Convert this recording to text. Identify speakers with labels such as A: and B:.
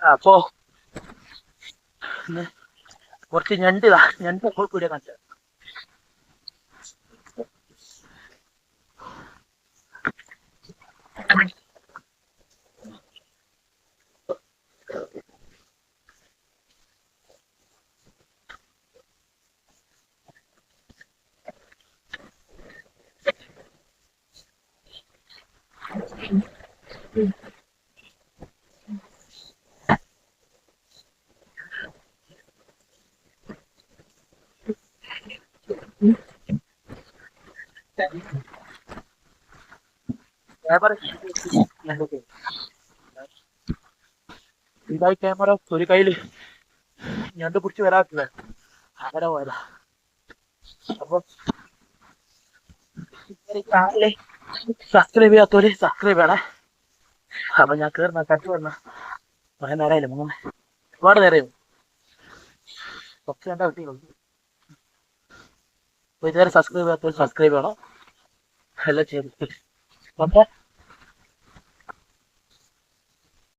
A: അപ്പോ കുറച്ച് ഞണ്ട് പീടിയ കാണിച്ചത്. ഇതായി ക്യാമറ ഒരു കയ്യില് ഞണ്ട് പിടിച്ച് വരാത്തില്ല, അങ്ങനെ പോയതാ. അപ്പൊ ചാനല് സബ്സ്ക്രൈബ് ചെയ്യാത്തവര് സബ്സ്ക്രൈബ് ചെയ്യണേ. അപ്പൊ ഞാൻ കേറുന്ന കട്ട് വരണ കുറെ നേരമായില്ലേ, ഒരുപാട് നേരമായിരുന്നു. കുറച്ച് കണ്ടാ കിട്ടിയുള്ളൂ. അപ്പൊ ഇതുവരെ സബ്സ്ക്രൈബ് ചെയ്യാത്തവർ സബ്സ്ക്രൈബ് ചെയ്യണം, എല്ലാം ചെയ്തു. ഓക്കെ.